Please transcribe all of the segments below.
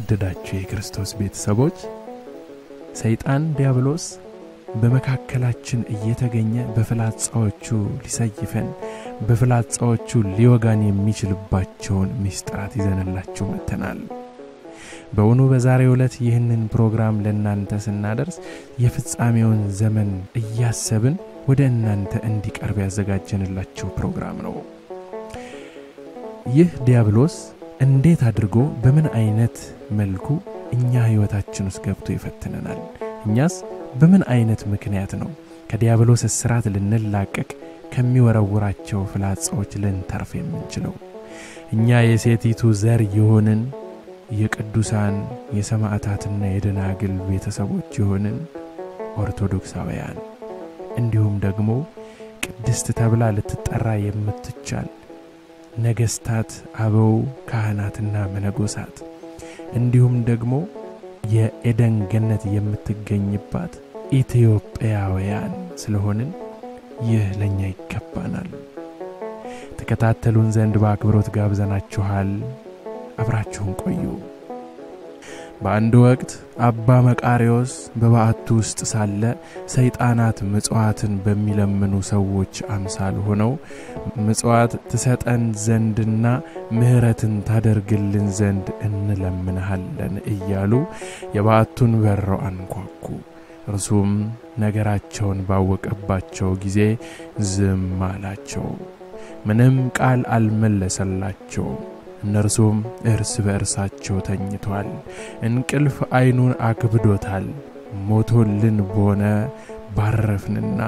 የተወደዳችሁ የክርስቶስ ቤተሰቦች ሰይጣን ዲያብሎስ በመካከላችን እየተገኘ በፍላጻዎቹ ሊሰይፈን በፍላጻዎቹ ሊወጋን የሚችልባቸውን ምስጢራት ይዘንላችሁ መተናል። በእውኑ በዛሬው ዕለት ይህንን ፕሮግራም ለእናንተ ስናደርስ የፍጻሜውን ዘመን እያሰብን ወደ እናንተ እንዲቀርብ ያዘጋጀንላችሁ ፕሮግራም ነው። ይህ ዲያብሎስ እንዴት አድርጎ በምን አይነት መልኩ እኛ ህይወታችን ውስጥ ገብቶ ይፈትነናል? እኛስ በምን አይነት ምክንያት ነው ከዲያብሎስ እስራት ልንላቀቅ ከሚወረውራቸው ፍላጻዎች ልንተርፍ የምንችለው? እኛ የሴቲቱ ዘር የሆንን የቅዱሳን የሰማዕታትና የደናግል ቤተሰቦች የሆንን ኦርቶዶክሳውያን እንዲሁም ደግሞ ቅድስት ተብላ ልትጠራ የምትቻል ነገስታት አበው ካህናትና መነኮሳት እንዲሁም ደግሞ የኤደን ገነት የምትገኝባት ኢትዮጵያውያን ስለሆንን ይህ ለኛ ይገባናል። ተከታተሉን ዘንድ በአክብሮት ጋብዘናችኋል። አብራችሁን ቆዩ። በአንድ ወቅት አባ መቃርዮስ በበዓቱ ውስጥ ሳለ ሰይጣናት ምጽዋትን በሚለምኑ ሰዎች አምሳል ሆነው ምጽዋት ትሰጠን ዘንድና ምህረትን ታደርግልን ዘንድ እንለምንሃለን እያሉ የበዓቱን በር አንኳኩ። እርሱም ነገራቸውን ባወቀባቸው ጊዜ ዝም አላቸው። ምንም ቃል አልመለሰላቸው። እነርሱም እርስ በእርሳቸው ተኝተዋል። እንቅልፍ አይኑን አክብዶታል። ሞቶልን ቦነ ባረፍንና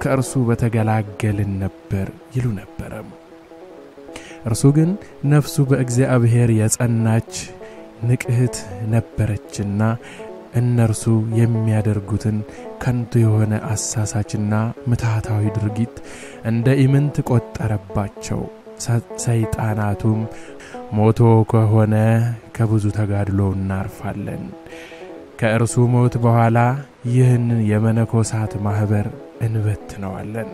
ከእርሱ በተገላገልን ነበር ይሉ ነበር። እርሱ ግን ነፍሱ በእግዚአብሔር የጸናች ንቅህት ነበረችና እነርሱ የሚያደርጉትን ከንቱ የሆነ አሳሳችና ምትሃታዊ ድርጊት እንደ ኢምንት ቆጠረባቸው። ሰይጣናቱም ሞቶ ከሆነ ከብዙ ተጋድሎ እናርፋለን፣ ከእርሱ ሞት በኋላ ይህንን የመነኮሳት ማህበር እንበትነዋለን፣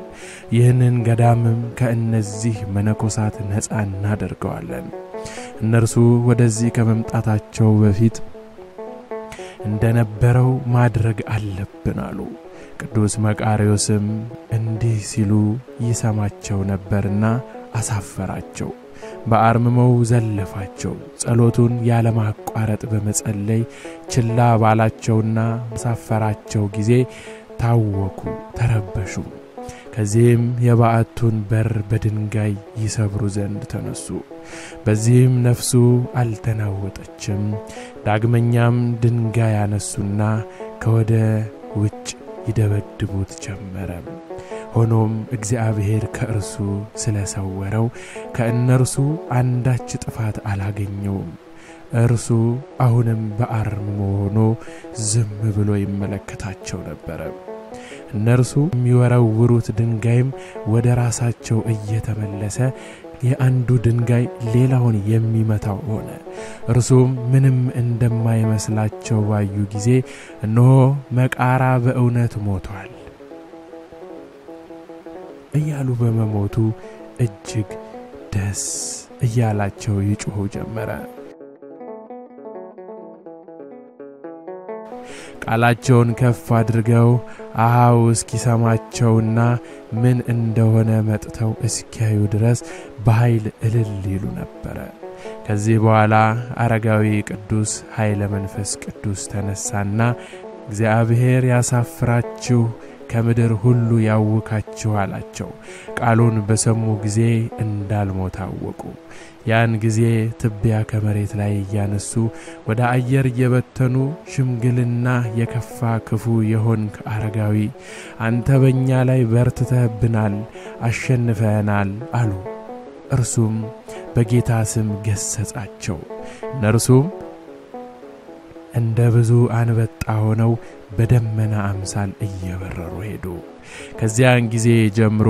ይህንን ገዳምም ከእነዚህ መነኮሳት ነፃ እናደርገዋለን፣ እነርሱ ወደዚህ ከመምጣታቸው በፊት እንደነበረው ማድረግ አለብን አሉ። ቅዱስ መቃርዮስም እንዲህ ሲሉ ይሰማቸው ነበርና አሳፈራቸው። በአርምመው ዘለፋቸው። ጸሎቱን ያለማቋረጥ በመጸለይ ችላ ባላቸውና አሳፈራቸው ጊዜ ታወኩ፣ ተረበሹ። ከዚህም የበዓቱን በር በድንጋይ ይሰብሩ ዘንድ ተነሱ። በዚህም ነፍሱ አልተናወጠችም። ዳግመኛም ድንጋይ ያነሱና ከወደ ውጭ ይደበድቡት ጀመረ። ሆኖም እግዚአብሔር ከእርሱ ስለሰወረው ከእነርሱ አንዳች ጥፋት አላገኘውም። እርሱ አሁንም በአርምሞ ሆኖ ዝም ብሎ ይመለከታቸው ነበር። እነርሱ የሚወረውሩት ድንጋይም ወደ ራሳቸው እየተመለሰ የአንዱ ድንጋይ ሌላውን የሚመታው ሆነ። እርሱም ምንም እንደማይመስላቸው ባዩ ጊዜ እነሆ መቃራ በእውነት ሞቷል እያሉ በመሞቱ እጅግ ደስ እያላቸው ይጮሁ ጀመረ። ቃላቸውን ከፍ አድርገው አሃው እስኪሰማቸውና ምን እንደሆነ መጥተው እስኪያዩ ድረስ በኃይል እልል ይሉ ነበር። ከዚህ በኋላ አረጋዊ ቅዱስ ኃይለ መንፈስ ቅዱስ ተነሳና እግዚአብሔር ያሳፍራችሁ ከምድር ሁሉ ያውካችሁ አላቸው። ቃሉን በሰሙ ጊዜ እንዳልሞት አወቁ። ያን ጊዜ ትቢያ ከመሬት ላይ ያነሱ ወደ አየር እየበተኑ ሽምግልና የከፋ ክፉ የሆንክ አረጋዊ አንተ በእኛ ላይ በርትተህብናል፣ አሸንፈናል አሉ። እርሱም በጌታ ስም ገሰጻቸው። እነርሱም እንደ ብዙ አንበጣ ሆነው በደመና አምሳል እየበረሩ ሄዱ። ከዚያን ጊዜ ጀምሮ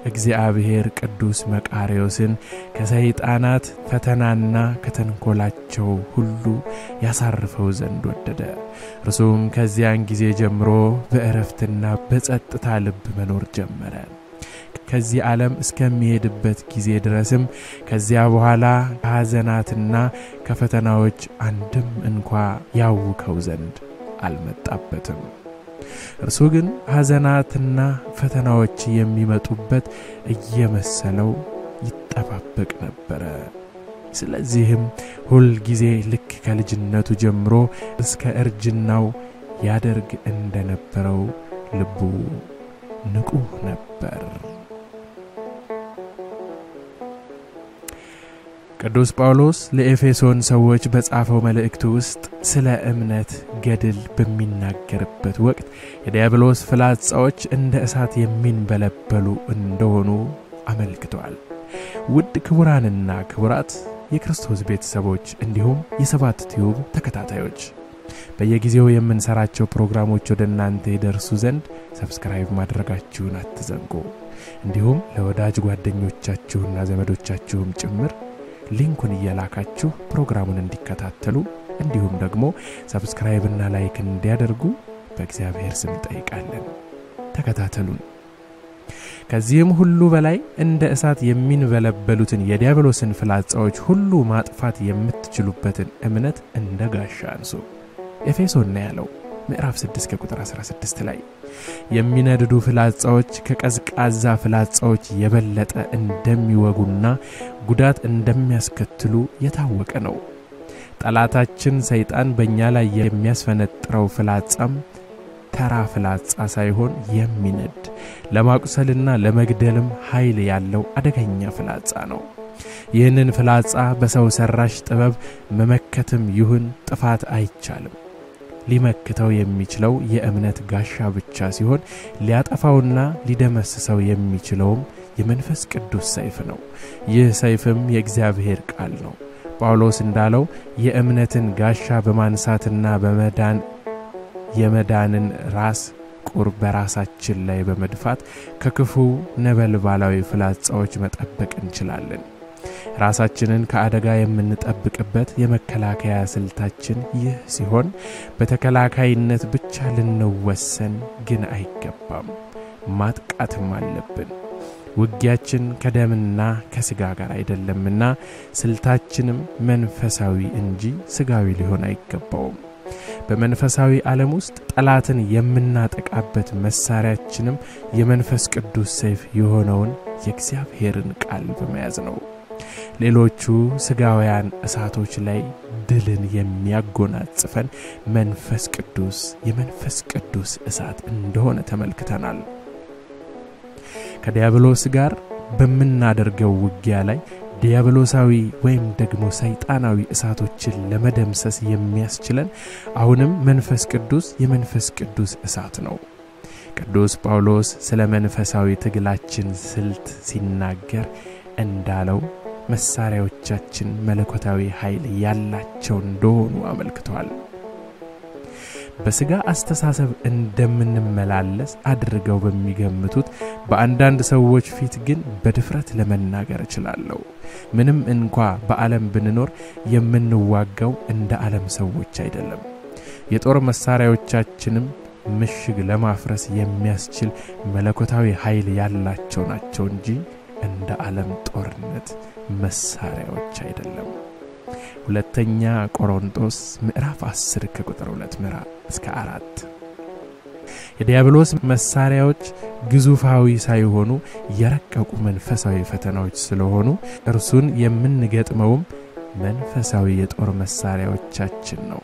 እግዚአብሔር ቅዱስ መቃርዮስን ከሰይጣናት ፈተናና ከተንኮላቸው ሁሉ ያሳርፈው ዘንድ ወደደ። እርሱም ከዚያን ጊዜ ጀምሮ በእረፍትና በጸጥታ ልብ መኖር ጀመረ። ከዚህ ዓለም እስከሚሄድበት ጊዜ ድረስም ከዚያ በኋላ ሐዘናትና ከፈተናዎች አንድም እንኳ ያውከው ዘንድ አልመጣበትም። እርሱ ግን ሐዘናትና ፈተናዎች የሚመጡበት እየመሰለው ይጠባበቅ ነበር። ስለዚህም ሁል ጊዜ ልክ ከልጅነቱ ጀምሮ እስከ እርጅናው ያደርግ እንደነበረው ልቡ ንቁህ ነበር። ቅዱስ ጳውሎስ ለኤፌሶን ሰዎች በጻፈው መልእክቱ ውስጥ ስለ እምነት ገድል በሚናገርበት ወቅት የዲያብሎስ ፍላጻዎች እንደ እሳት የሚንበለበሉ እንደሆኑ አመልክቷል። ውድ ክቡራንና ክቡራት የክርስቶስ ቤተሰቦች እንዲሁም የሰባት ቲዩብ ተከታታዮች በየጊዜው የምንሰራቸው ፕሮግራሞች ወደ እናንተ ይደርሱ ዘንድ ሰብስክራይብ ማድረጋችሁን አትዘንጉ። እንዲሁም ለወዳጅ ጓደኞቻችሁና ዘመዶቻችሁም ጭምር ሊንኩን እየላካችሁ ፕሮግራሙን እንዲከታተሉ እንዲሁም ደግሞ ሰብስክራይብ እና ላይክ እንዲያደርጉ በእግዚአብሔር ስም ጠይቃለን። ተከታተሉን። ከዚህም ሁሉ በላይ እንደ እሳት የሚንበለበሉትን የዲያብሎስን ፍላጻዎች ሁሉ ማጥፋት የምትችሉበትን እምነት እንደ ጋሻ አንሱ። ኤፌሶን ነው ያለው ምዕራፍ 6 ቁጥር 16 ላይ የሚነድዱ ፍላጻዎች ከቀዝቃዛ ፍላጻዎች የበለጠ እንደሚወጉና ጉዳት እንደሚያስከትሉ የታወቀ ነው። ጠላታችን ሰይጣን በእኛ ላይ የሚያስፈነጥረው ፍላጻም ተራ ፍላጻ ሳይሆን የሚነድ ለማቁሰልና ለመግደልም ኃይል ያለው አደገኛ ፍላጻ ነው። ይህንን ፍላጻ በሰው ሰራሽ ጥበብ መመከትም ይሁን ጥፋት አይቻልም። ሊመክተው የሚችለው የእምነት ጋሻ ብቻ ሲሆን ሊያጠፋውና ሊደመስሰው የሚችለውም የመንፈስ ቅዱስ ሰይፍ ነው። ይህ ሰይፍም የእግዚአብሔር ቃል ነው። ጳውሎስ እንዳለው የእምነትን ጋሻ በማንሳትና የመዳንን ራስ ቁር በራሳችን ላይ በመድፋት ከክፉ ነበልባላዊ ፍላጻዎች መጠበቅ እንችላለን። ራሳችንን ከአደጋ የምንጠብቅበት የመከላከያ ስልታችን ይህ ሲሆን በተከላካይነት ብቻ ልንወሰን ግን አይገባም። ማጥቃትም አለብን። ውጊያችን ከደምና ከስጋ ጋር አይደለምና ስልታችንም መንፈሳዊ እንጂ ስጋዊ ሊሆን አይገባውም። በመንፈሳዊ ዓለም ውስጥ ጠላትን የምናጠቃበት መሳሪያችንም የመንፈስ ቅዱስ ሰይፍ የሆነውን የእግዚአብሔርን ቃል በመያዝ ነው። ሌሎቹ ስጋውያን እሳቶች ላይ ድልን የሚያጎናጽፈን መንፈስ ቅዱስ የመንፈስ ቅዱስ እሳት እንደሆነ ተመልክተናል። ከዲያብሎስ ጋር በመናደርገው ውጊያ ላይ ዲያብሎሳዊ ወይም ደግሞ ሰይጣናዊ እሳቶችን ለመደምሰስ የሚያስችለን አሁንም መንፈስ ቅዱስ የመንፈስ ቅዱስ እሳት ነው። ቅዱስ ጳውሎስ ስለ መንፈሳዊ ትግላችን ስልት ሲናገር እንዳለው መሳሪያዎቻችን መለኮታዊ ኃይል ያላቸው እንደሆኑ አመልክቷል። በስጋ አስተሳሰብ እንደምንመላለስ አድርገው በሚገምቱት በአንዳንድ ሰዎች ፊት ግን በድፍረት ለመናገር እችላለሁ። ምንም እንኳ በዓለም ብንኖር የምንዋጋው እንደ ዓለም ሰዎች አይደለም። የጦር መሳሪያዎቻችንም ምሽግ ለማፍረስ የሚያስችል መለኮታዊ ኃይል ያላቸው ናቸው እንጂ እንደ ዓለም ጦርነት መሳሪያዎች አይደለም። ሁለተኛ ቆሮንቶስ ምዕራፍ 10 ከቁጥር 2 እስከ 4 የዲያብሎስ መሳሪያዎች ግዙፋዊ ሳይሆኑ የረቀቁ መንፈሳዊ ፈተናዎች ስለሆኑ እርሱን የምንገጥመውም መንፈሳዊ የጦር መሳሪያዎቻችን ነው።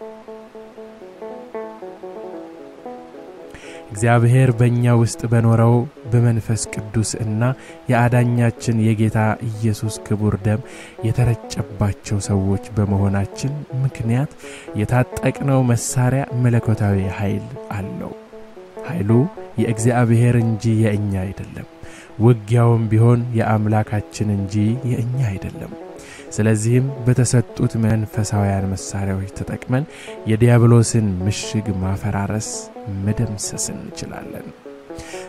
እግዚአብሔር በእኛ ውስጥ በኖረው በመንፈስ ቅዱስ እና የአዳኛችን የጌታ ኢየሱስ ክቡር ደም የተረጨባቸው ሰዎች በመሆናችን ምክንያት የታጠቅነው መሳሪያ መለኮታዊ ኃይል አለው። ኃይሉ የእግዚአብሔር እንጂ የእኛ አይደለም። ውጊያውም ቢሆን የአምላካችን እንጂ የእኛ አይደለም። ስለዚህም በተሰጡት መንፈሳውያን መሳሪያዎች ተጠቅመን የዲያብሎስን ምሽግ ማፈራረስ መደምሰስ እንችላለን።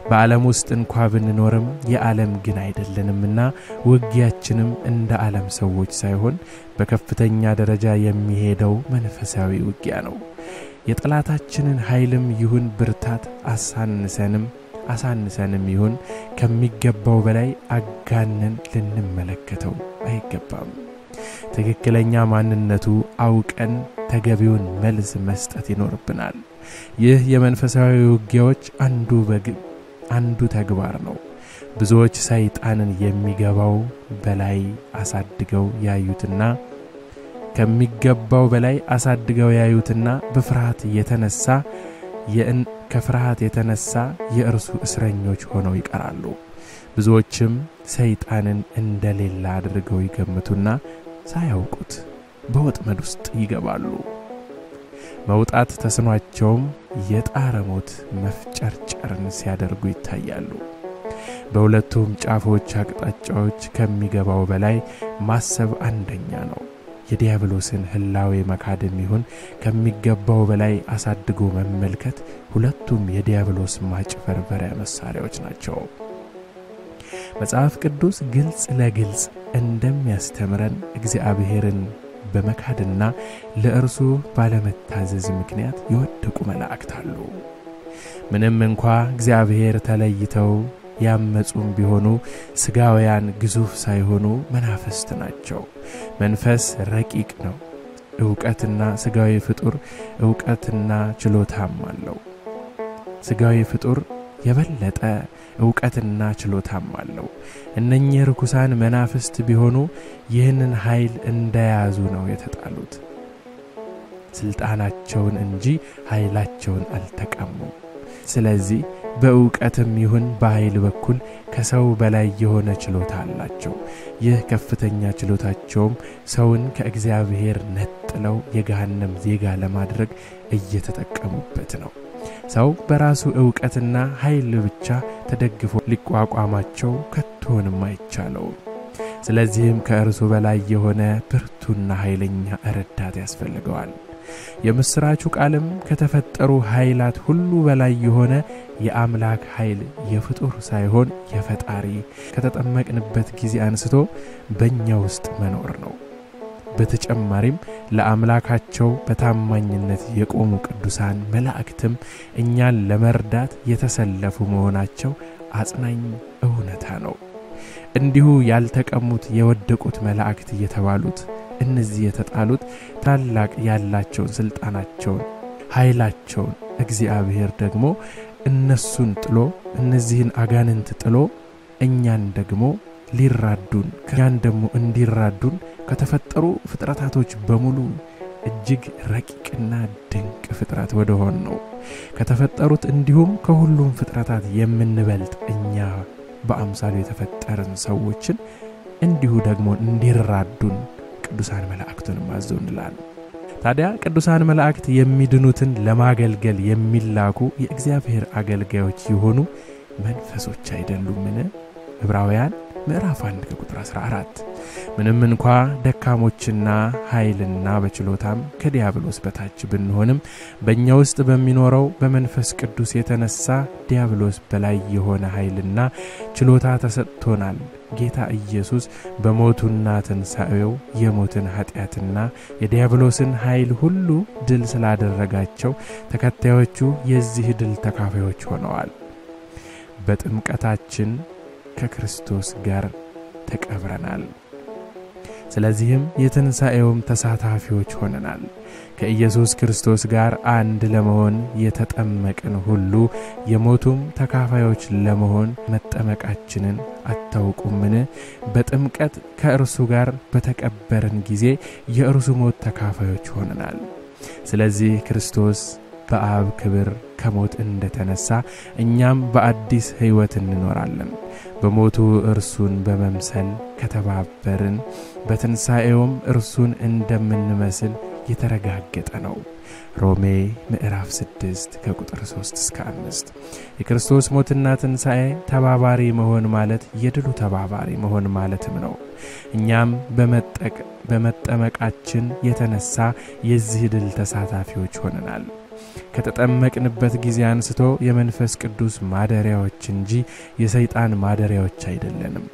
በዓለም ውስጥ እንኳን ብንኖርም የዓለም ግን አይደለንምና ውጊያችንም እንደ ዓለም ሰዎች ሳይሆን በከፍተኛ ደረጃ የሚሄደው መንፈሳዊ ውጊያ ነው። የጠላታችንን ኃይልም ይሁን ብርታት አሳንሰንም አሳንሰንም ይሁን ከሚገባው በላይ አጋነን ልንመለከተው አይገባም። ትክክለኛ ማንነቱ አውቀን ተገቢውን መልስ መስጠት ይኖርብናል። ይህ የመንፈሳዊ ውጊያዎች አንዱ ተግባር ነው። ብዙዎች ሰይጣንን የሚገባው በላይ አሳድገው ያዩትና ከሚገባው በላይ አሳድገው ያዩትና ከፍርሃት የተነሳ የእርሱ እስረኞች ሆነው ይቀራሉ። ብዙዎችም ሰይጣንን እንደሌላ አድርገው ይገምቱና ሳያውቁት በወጥመድ ውስጥ ይገባሉ። መውጣት ተስኗቸውም የጣረ ሞት መፍጨርጨርን ሲያደርጉ ይታያሉ። በሁለቱም ጫፎች አቅጣጫዎች ከሚገባው በላይ ማሰብ አንደኛ ነው። የዲያብሎስን ህላዌ መካድም ይሁን ከሚገባው በላይ አሳድጎ መመልከት ሁለቱም የዲያብሎስ ማጭበርበሪያ መሳሪያዎች ናቸው። መጽሐፍ ቅዱስ ግልጽ ለግልጽ እንደሚያስተምረን እግዚአብሔርን በመካድና ለእርሱ ባለመታዘዝ ምክንያት የወደቁ መላእክት አሉ። ምንም እንኳን እግዚአብሔር ተለይተው ያመጹም ቢሆኑ ስጋውያን ግዙፍ ሳይሆኑ መናፍስት ናቸው። መንፈስ ረቂቅ ነው። ዕውቀትና ስጋዊ ፍጡር ዕውቀትና ችሎታም አለው። ስጋዊ ፍጡር የበለጠ ዕውቀትና ችሎታም አለው። እነኚህ ርኩሳን መናፍስት ቢሆኑ ይህንን ኃይል እንደያዙ ነው የተጣሉት። ስልጣናቸውን እንጂ ኃይላቸውን አልተቀሙም። ስለዚህ በዕውቀትም ይሁን በኃይል በኩል ከሰው በላይ የሆነ ችሎታ አላቸው። ይህ ከፍተኛ ችሎታቸውም ሰውን ከእግዚአብሔር ነጥለው የገሃነም ዜጋ ለማድረግ እየተጠቀሙበት ነው። ሰው በራሱ ዕውቀትና ኃይል ብቻ ተደግፎ ሊቋቋማቸው ከቶንም አይቻለውም። ስለዚህም ከእርሱ በላይ የሆነ ብርቱና ኃይለኛ ረዳት ያስፈልገዋል። የምስራቹ ቃልም ከተፈጠሩ ኃይላት ሁሉ በላይ የሆነ የአምላክ ኃይል የፍጡር ሳይሆን የፈጣሪ ከተጠመቅንበት ጊዜ አንስቶ በእኛ ውስጥ መኖር ነው። በተጨማሪም ለአምላካቸው በታማኝነት የቆሙ ቅዱሳን መላእክትም እኛን ለመርዳት የተሰለፉ መሆናቸው አጽናኝ እውነታ ነው። እንዲሁ ያልተቀሙት የወደቁት መላእክት የተባሉት እነዚህ የተጣሉት ታላቅ ያላቸውን ስልጣናቸውን ኃይላቸውን እግዚአብሔር ደግሞ እነሱን ጥሎ እነዚህን አጋንንት ጥሎ እኛን ደግሞ ሊራዱን ከኛን ደግሞ እንዲራዱን ከተፈጠሩ ፍጥረታቶች በሙሉ እጅግ ረቂቅና ድንቅ ፍጥረት ወደሆን ነው ከተፈጠሩት እንዲሁም ከሁሉም ፍጥረታት የምንበልጥ እኛ በአምሳሉ የተፈጠርን ሰዎችን እንዲሁ ደግሞ እንዲራዱን ቅዱሳን መላእክቱን ማዘውንላል። ታዲያ ቅዱሳን መላእክት የሚድኑትን ለማገልገል የሚላኩ የእግዚአብሔር አገልጋዮች የሆኑ መንፈሶች አይደሉምን? ዕብራውያን ምዕራፍ 1 ቁጥር 14። ምንም እንኳን ደካሞችና ኃይልና በችሎታም ከዲያብሎስ በታች ብንሆንም በእኛ ውስጥ በሚኖረው በመንፈስ ቅዱስ የተነሳ ዲያብሎስ በላይ የሆነ ኃይልና ችሎታ ተሰጥቶናል። ጌታ ኢየሱስ በሞቱና ትንሣኤው የሞትን ኃጢአትና የዲያብሎስን ኃይል ሁሉ ድል ስላደረጋቸው ተከታዮቹ የዚህ ድል ተካፋዮች ሆነዋል። በጥምቀታችን ከክርስቶስ ጋር ተቀብረናል። ስለዚህም የትንሣኤውም ተሳታፊዎች ሆነናል። ከኢየሱስ ክርስቶስ ጋር አንድ ለመሆን የተጠመቅን ሁሉ የሞቱም ተካፋዮች ለመሆን መጠመቃችንን አታውቁምን? በጥምቀት ከእርሱ ጋር በተቀበረን ጊዜ የእርሱ ሞት ተካፋዮች ሆነናል። ስለዚህ ክርስቶስ በአብ ክብር ከሞት እንደተነሳ እኛም በአዲስ ሕይወት እንኖራለን። በሞቱ እርሱን በመምሰል ከተባበርን በትንሣኤውም እርሱን እንደምንመስል የተረጋገጠ ነው። ሮሜ ምዕራፍ 6 ከቁጥር 3 እስከ 5። የክርስቶስ ሞትና ትንሣኤ ተባባሪ መሆን ማለት የድሉ ተባባሪ መሆን ማለትም ነው። እኛም በመጠመቃችን የተነሳ የዚህ ድል ተሳታፊዎች ሆነናል። ከተጠመቅንበት ጊዜ አንስቶ የመንፈስ ቅዱስ ማደሪያዎች እንጂ የሰይጣን ማደሪያዎች አይደለንም።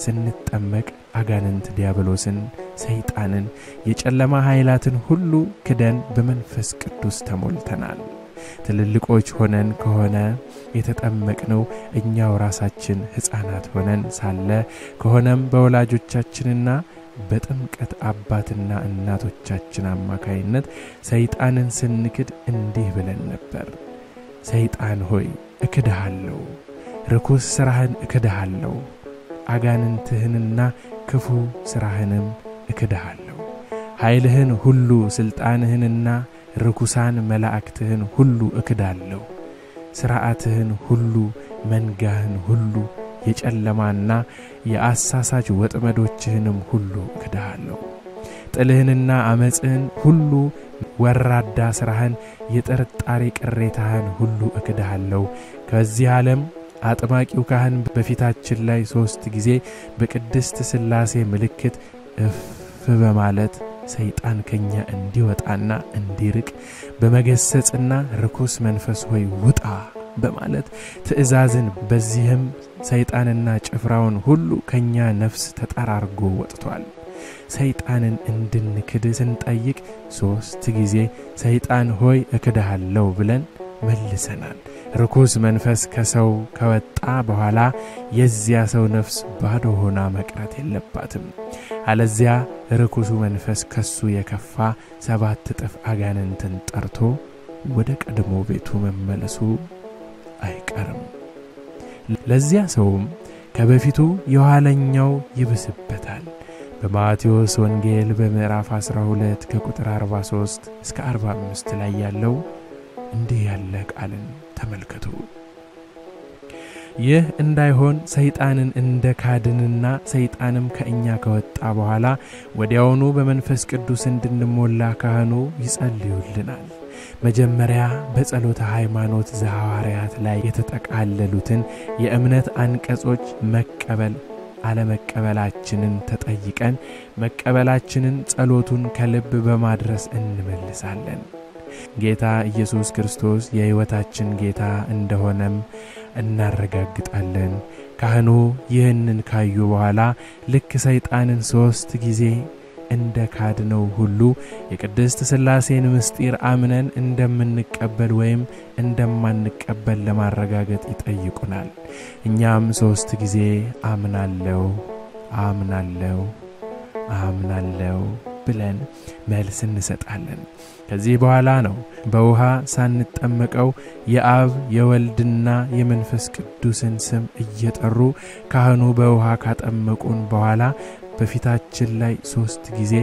ስንጠመቅ አጋንንት ዲያብሎስን፣ ሰይጣንን፣ የጨለማ ኃይላትን ሁሉ ክደን በመንፈስ ቅዱስ ተሞልተናል። ትልልቆች ሆነን ከሆነ የተጠመቅነው እኛው ራሳችን ሕፃናት ሆነን ሳለ ከሆነም በወላጆቻችንና በጥምቀት አባትና እናቶቻችን አማካይነት ሰይጣንን ስንክድ እንዲህ ብለን ነበር። ሰይጣን ሆይ እክድሃለሁ፣ ርኩስ ሥራህን እክድሃለሁ፣ አጋንንትህንና ክፉ ሥራህንም እክድሃለሁ፣ ኃይልህን ሁሉ ሥልጣንህንና ርኩሳን መላእክትህን ሁሉ እክዳለሁ፣ ሥርዓትህን ሁሉ መንጋህን ሁሉ የጨለማና የአሳሳች ወጥመዶችህንም ሁሉ እክድሃለሁ፣ ጥልህንና አመጽህን ሁሉ ወራዳ ሥራህን የጥርጣሬ ቅሬታህን ሁሉ እክድሃለሁ። ከዚህ ዓለም አጥማቂው ካህን በፊታችን ላይ 3 ጊዜ በቅድስት ሥላሴ ምልክት እፍ በማለት ሰይጣን ከኛ እንዲወጣና እንዲርቅ በመገሰጽና ርኩስ መንፈስ ሆይ ውጣ በማለት ትእዛዝን በዚህም ሰይጣንና ጭፍራውን ሁሉ ከኛ ነፍስ ተጠራርጎ ወጥቷል። ሰይጣንን እንድንክድ ስንጠይቅ 3 ጊዜ ሰይጣን ሆይ እክድሃለሁ ብለን መልሰናል። ርኩስ መንፈስ ከሰው ከወጣ በኋላ የዚያ ሰው ነፍስ ባዶ ሆና መቅረት የለባትም። አለዚያ ርኩሱ መንፈስ ከሱ የከፋ 7 እጥፍ አጋንንትን ጠርቶ ወደ ቀድሞ ቤቱ መመለሱ አይቀርም። ለዚያ ሰውም ከበፊቱ የኋለኛው ይብስበታል። በማቴዎስ ወንጌል በምዕራፍ 12 ከቁጥር 43 እስከ 45 ላይ ያለው እንዲህ ያለ ቃልን ተመልከቱ። ይህ እንዳይሆን ሰይጣንን እንደ ካድንና ሰይጣንም ከእኛ ከወጣ በኋላ ወዲያውኑ በመንፈስ ቅዱስ እንድንሞላ ካህኑ ይጸልዩልናል። መጀመሪያ በጸሎተ ሃይማኖት ዘሐዋርያት ላይ የተጠቃለሉትን የእምነት አንቀጾች መቀበል አለመቀበላችንን ተጠይቀን መቀበላችንን ጸሎቱን ከልብ በማድረስ እንመልሳለን። ጌታ ኢየሱስ ክርስቶስ የሕይወታችን ጌታ እንደሆነም እናረጋግጣለን። ካህኑ ይህንን ካዩ በኋላ ልክ ሰይጣንን 3 ጊዜ እንደ ካድነው ሁሉ የቅድስት ሥላሴን ምስጢር አምነን እንደምንቀበል ወይም እንደማንቀበል ለማረጋገጥ ይጠይቁናል። እኛም 3 ጊዜ አምናለሁ አምናለሁ አምናለሁ ብለን መልስ እንሰጣለን። ከዚህ በኋላ ነው በውሃ ሳንጠመቀው የአብ የወልድና የመንፈስ ቅዱስን ስም እየጠሩ ካህኑ በውሃ ካጠመቁን በኋላ በፊታችን ላይ 3 ጊዜ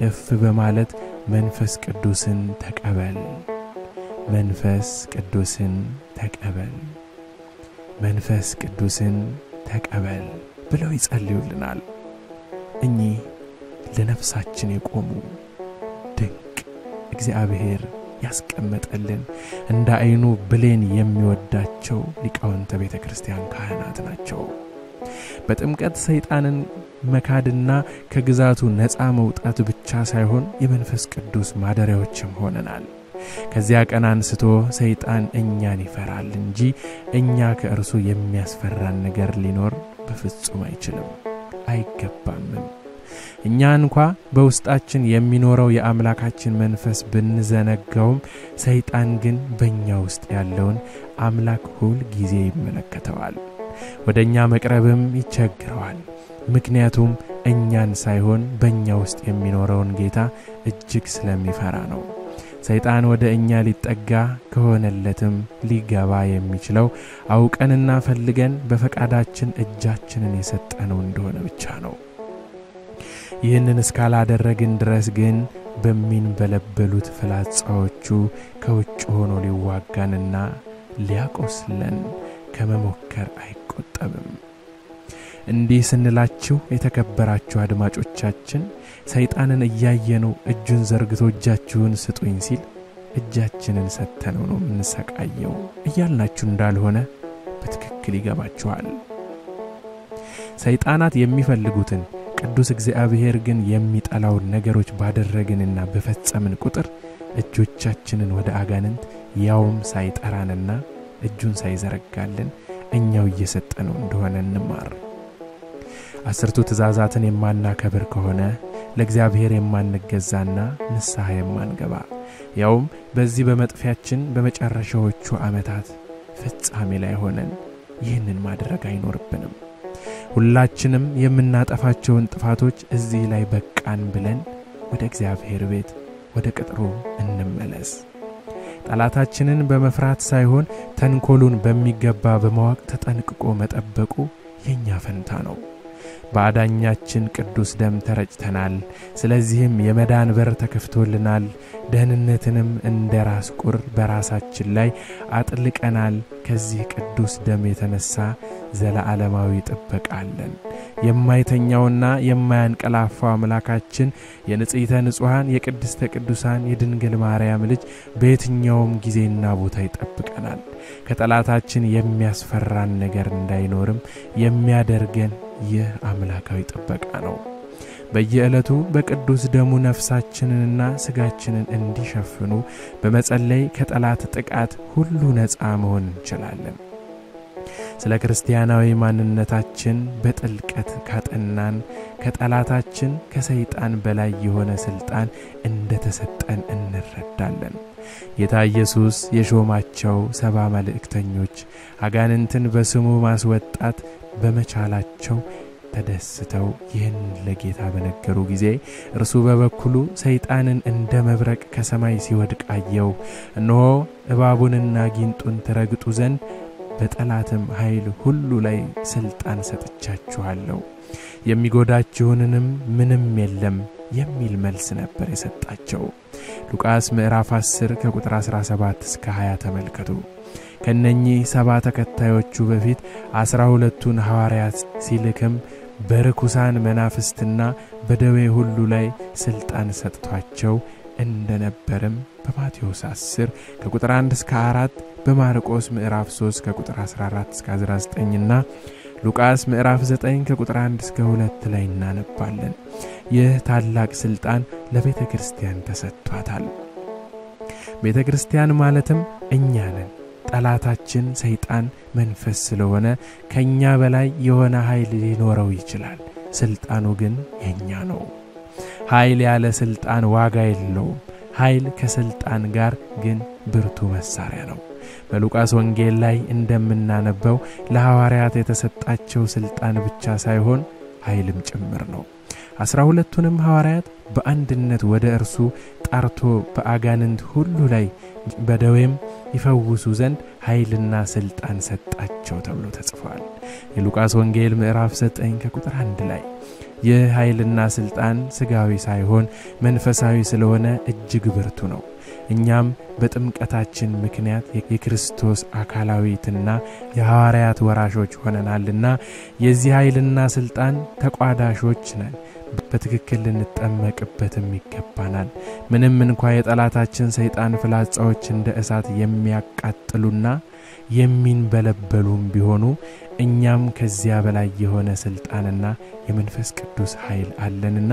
እፍ በማለት መንፈስ ቅዱስን ተቀበል፣ መንፈስ ቅዱስን ተቀበል፣ መንፈስ ቅዱስን ተቀበል ብለው ይጸልዩልናል። እኚህ ለነፍሳችን የቆሙ ድንቅ እግዚአብሔር ያስቀመጠልን እንደ አይኑ ብሌን የሚወዳቸው ሊቃውንተ ቤተክርስቲያን ካህናት ናቸው። በጥምቀት ሰይጣንን መካድና ከግዛቱ ነፃ መውጣት ብቻ ሳይሆን የመንፈስ ቅዱስ ማደሪያዎችም ሆነናል። ከዚያ ቀን አንስቶ ሰይጣን እኛን ይፈራል እንጂ እኛ ከእርሱ የሚያስፈራን ነገር ሊኖር በፍጹም አይችልም፣ አይገባምም። እኛ እንኳ በውስጣችን የሚኖረው የአምላካችን መንፈስ ብንዘነጋውም ሰይጣን ግን በእኛ ውስጥ ያለውን አምላክ ሁል ጊዜ ይመለከተዋል፣ ወደኛ መቅረብም ይቸግረዋል። ምክንያቱም እኛን ሳይሆን በእኛ ውስጥ የሚኖረውን ጌታ እጅግ ስለሚፈራ ነው። ሰይጣን ወደ እኛ ሊጠጋ ከሆነለትም ሊገባ የሚችለው አውቀንና ፈልገን በፈቃዳችን እጃችንን የሰጠነው እንደሆነ ብቻ ነው። ይህንን እስካላደረግን ድረስ ግን በሚንበለበሉት ፍላጻዎቹ ከውጭ ሆኖ ሊዋጋንና ሊያቆስለን ከመሞከር አይቆጠብም። እንዲህ ስንላችሁ የተከበራችሁ አድማጮቻችን ሰይጣንን እያየነው እጁን ዘርግቶ እጃችሁን ስጡኝ ሲል እጃችንን ሰተነው ነው የምንሰቃየው እያልናችሁ እንዳልሆነ በትክክል ይገባችኋል። ሰይጣናት የሚፈልጉትን ቅዱስ እግዚአብሔር ግን የሚጠላውን ነገሮች ባደረግንና በፈጸምን ቁጥር እጆቻችንን ወደ አጋንንት ያውም ሳይጠራንና እጁን ሳይዘረጋልን እኛው እየሰጠነው እንደሆነ እንማር። 10ቱ ትእዛዛትን የማናከብር ከሆነ ለእግዚአብሔር የማንገዛና ንስሐ የማንገባ ያውም በዚህ በመጥፊያችን በመጨረሻዎቹ ዓመታት ፍጻሜ ላይ ሆነን ይህንን ማድረግ አይኖርብንም። ሁላችንም የምናጠፋቸውን ጥፋቶች እዚህ ላይ በቃን ብለን ወደ እግዚአብሔር ቤት ወደ ቅጥሩ እንመለስ። ጠላታችንን በመፍራት ሳይሆን ተንኮሉን በሚገባ በማወቅ ተጠንቅቆ መጠበቁ የኛ ፈንታ ነው። በአዳኛችን ቅዱስ ደም ተረጭተናል። ስለዚህም የመዳን በር ተከፍቶልናል። ደህንነትንም እንደ ራስ ቁር በራሳችን ላይ አጥልቀናል። ከዚህ ቅዱስ ደም የተነሳ ዘላለማዊ ጥበቃ አለን። የማይተኛውና የማያንቀላፋው አምላካችን የንጽሕተ ንጹሐን የቅድስተ ቅዱሳን የድንግል ማርያም ልጅ በየትኛውም ጊዜና ቦታ ይጠብቀናል። ከጠላታችን የሚያስፈራን ነገር እንዳይኖርም የሚያደርገን ይህ አምላካዊ ጥበቃ ነው። በየዕለቱ በቅዱስ ደሙ ነፍሳችንንና ስጋችንን እንዲሸፍኑ በመጸለይ ከጠላት ጥቃት ሁሉ ነፃ መሆን እንችላለን። ስለ ክርስቲያናዊ ማንነታችን በጥልቀት ካጠናን ከጠላታችን ከሰይጣን በላይ የሆነ ስልጣን እንደተሰጠን እንረዳለን። ጌታ ኢየሱስ የሾማቸው 70 መልእክተኞች አጋንንትን በስሙ ማስወጣት በመቻላቸው ተደስተው ይህን ለጌታ በነገሩ ጊዜ እርሱ በበኩሉ ሰይጣንን እንደ መብረቅ ከሰማይ ሲወድቅ አየው። እነሆ እባቡንና ጊንጡን ትረግጡ ዘንድ በጠላትም ኃይል ሁሉ ላይ ስልጣን ሰጥቻችኋለሁ፣ የሚጎዳችሁንም ምንም የለም የሚል መልስ ነበር የሰጣቸው። ሉቃስ ምዕራፍ 10 ከቁጥር 17 እስከ 20 ተመልከቱ። ከነኚህ 70 ተከታዮቹ በፊት 12ቱን ሐዋርያት ሲልክም በርኩሳን መናፍስትና በደዌ ሁሉ ላይ ስልጣን ሰጥቷቸው እንደነበርም በማቴዎስ 10 ከቁጥር 1 እስከ 4 በማርቆስ ምዕራፍ 3 ከቁጥር 14 እስከ 19 እና ሉቃስ ምዕራፍ 9 ከቁጥር 1 እስከ 2 ላይ እናነባለን። ይህ ታላቅ ስልጣን ለቤተ ክርስቲያን ተሰጥቷታል። ቤተ ክርስቲያን ማለትም እኛ ነን። ጠላታችን ሰይጣን መንፈስ ስለሆነ ከኛ በላይ የሆነ ኃይል ሊኖረው ይችላል። ስልጣኑ ግን የኛ ነው። ኃይል ያለ ስልጣን ዋጋ የለውም። ኃይል ከስልጣን ጋር ግን ብርቱ መሳሪያ ነው። በሉቃስ ወንጌል ላይ እንደምናነበው ለሐዋርያት የተሰጣቸው ስልጣን ብቻ ሳይሆን ኃይልም ጭምር ነው። 12ቱንም ሐዋርያት በአንድነት ወደ እርሱ ጠርቶ በአጋንንት ሁሉ ላይ በደዌም ይፈውሱ ዘንድ ኃይልና ስልጣን ሰጣቸው ተብሎ ተጽፏል። የሉቃስ ወንጌል ምዕራፍ 9 ከቁጥር 1 ላይ ይህ ኃይልና ስልጣን ስጋዊ ሳይሆን መንፈሳዊ ስለሆነ እጅግ ብርቱ ነው። እኛም በጥምቀታችን ምክንያት የክርስቶስ አካላዊትና የሐዋርያት ወራሾች ሆነናልና የዚህ ኃይልና ስልጣን ተቋዳሾች ነን። በትክክል ልንጠመቅበትም ይገባናል። ምንም እንኳን የጠላታችን ሰይጣን ፍላጻዎች እንደ እሳት የሚያቃጥሉና የሚንበለበሉም ቢሆኑ እኛም ከዚያ በላይ የሆነ ስልጣንና የመንፈስ ቅዱስ ኃይል አለንና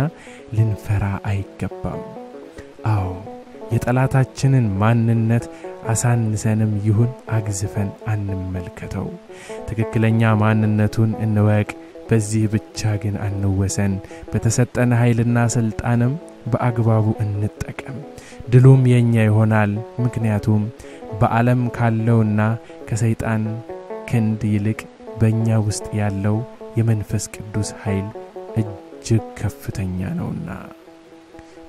ልንፈራ አይገባም። አዎ የጠላታችንን ማንነት አሳንሰንም ይሁን አግዝፈን አንመልከተው። ትክክለኛ ማንነቱን እንወቅ። በዚህ ብቻ ግን አንወሰን። በተሰጠን ኃይልና ስልጣንም በአግባቡ እንጠቀም። ድሉም የኛ ይሆናል። ምክንያቱም በዓለም ካለውና ከሰይጣን ክንድ ይልቅ በእኛ ውስጥ ያለው የመንፈስ ቅዱስ ኃይል እጅግ ከፍተኛ ነውና።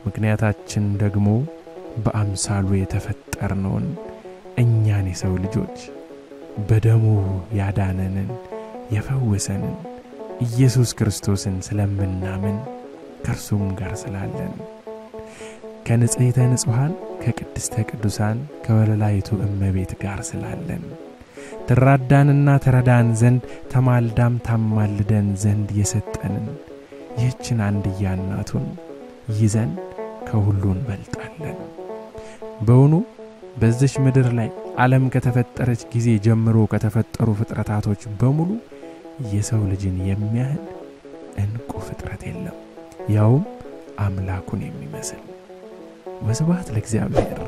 ምክንያታችን ደግሞ በአምሳሉ የተፈጠርነውን እኛን የሰው ልጆች በደሙ ያዳነንን የፈወሰንን ኢየሱስ ክርስቶስን ስለምናምን ከእርሱም ጋር ስላለን ከንጽሕተ ንጹሐን ከቅድስተ ቅዱሳን ከወለላይቱ እመቤት ጋር ስላለን ትራዳንና ተረዳን ዘንድ ተማልዳም ታማልደን ዘንድ የሰጠንን ይህችን አንድያ እናቱን ይዘን ከሁሉ እንበልጣለን። በእውኑ በዚች ምድር ላይ ዓለም ከተፈጠረች ጊዜ ጀምሮ ከተፈጠሩ ፍጥረታቶች በሙሉ የሰው ልጅን የሚያህል እንቁ ፍጥረት የለም፣ ያውም አምላኩን የሚመስል። ወስብሐት ለእግዚአብሔር።